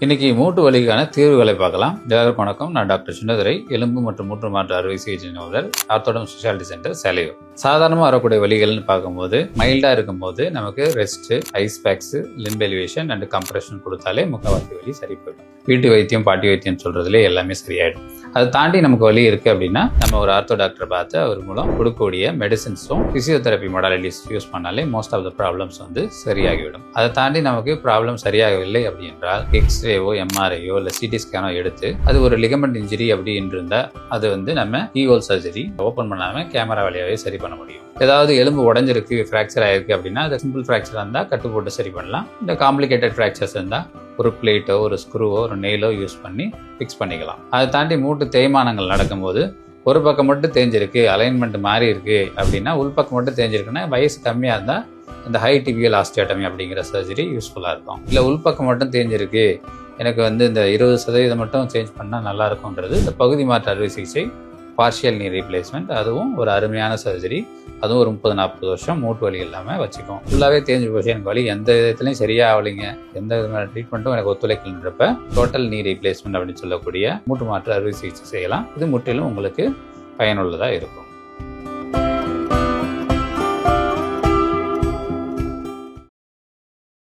இன்னைக்கு மூட்டு வலிக்கான தீர்வுகளை பார்க்கலாம். எல்லாருக்கும் வணக்கம். நான் டாக்டர் சின்னதுரை, எலும்பு மற்றும் மூட்டு மாற்று அறுவை சிகிச்சை நிபுணர், ஆர்த்தோடம் ஸ்பெஷாலிட்டி சென்டர், சேலையூர். சாதாரணமாக வரக்கூடிய வலிகள்னு பார்க்கும்போது மைல்டாக இருக்கும்போது நமக்கு rest, ice packs, limb elevation and compression கொடுத்தாலே முக்கால்வாசி வலி சரி போயிடும். வீட்டு வைத்தியம், பாட்டி வைத்தியம் சொல்றதுலேயே எல்லாமே சரியாயிடும். அதை தாண்டி நமக்கு வலி இருக்குது அப்படின்னா நம்ம ஒரு ஆர்த்தோ டாக்டரை பார்த்து அவர் மூலம் கொடுக்கக்கூடிய மெடிசின்ஸும் ஃபிசியோதெரப்பி மொடாலிட்டிஸ் யூஸ் பண்ணாலே மோஸ்ட் ஆஃப் த ப்ராப்ளம்ஸ் சரியாகிவிடும். அதை தாண்டி நமக்கு ப்ராப்ளம் சரியாகவில்லை அப்படி என்றால் எக்ஸ்ரேவோ, எம்ஆர்ஐயோ இல்லை சிடி ஸ்கேனோ எடுத்து அது ஒரு லிகமெண்ட் இன்ஜுரி அப்படின்னு இருந்தால் அது நம்ம கீஹோல் சர்ஜரி ஓப்பன் பண்ணாமல் கேமரா வழியாகவே சரி பண்ண முடியும். ஏதாவது எலும்பு உடஞ்சிருக்கு, ஃப்ராக்சர் ஆயிருக்கு அப்படின்னா அது சிம்பிள் ஃப்ராக்சர் இருந்தால் கட்டு போட்டு சரி பண்ணலாம். இந்த காம்ப்ளிகேட்டட் ஃப்ராக்சர்ஸ் இருந்தால் ஒரு பிளேட்டோ, ஒரு ஸ்க்ரூவோ, ஒரு நெயிலோ யூஸ் பண்ணி ஃபிக்ஸ் பண்ணிக்கலாம். அதை தாண்டி மூட்டு தேய்மானங்கள் நடக்கும்போது ஒரு பக்கம் மட்டும் தேஞ்சிருக்கு, அலைன்மெண்ட் மாறி இருக்கு அப்படின்னா உள்பக்கம் மட்டும் தேஞ்சிருக்குன்னா வயசு கம்மியாக இருந்தால் இந்த ஹை டிபியல் ஆஸ்டியோட்டமி அப்படிங்கிற சர்ஜரி யூஸ்ஃபுல்லாக இருக்கும். இல்லை உள்பக்கம் மட்டும் தேஞ்சிருக்கு, எனக்கு இந்த 20% மட்டும் சேஞ்ச் பண்ணால் நல்லா இருக்கும்ன்றது இந்த பகுதி மாற்று அறுவை சிகிச்சை, பார்ஷியல் நீ ரீப்ளேஸ்மெண்ட். அதுவும் ஒரு அருமையான சர்ஜரி. அதுவும் ஒரு 30-40 வருஷம் மூட்டு வலி இல்லாமல் வச்சுக்கும். ஃபுல்லாகவே தேஞ்சு போச்சு, எனக்கு வலி எந்த விதத்துலையும் சரியாக ஆகலைங்க, எந்த விதமான ட்ரீட்மெண்ட்டும் எனக்கு ஒத்துழைக்கலன்றப்ப டோட்டல் நீ ரீப்ளேஸ்மெண்ட் அப்படின்னு சொல்லக்கூடிய மூட்டு மாற்று அறுவை சிகிச்சை செய்யலாம். இது முற்றிலும் உங்களுக்கு பயனுள்ளதாக இருக்கும்.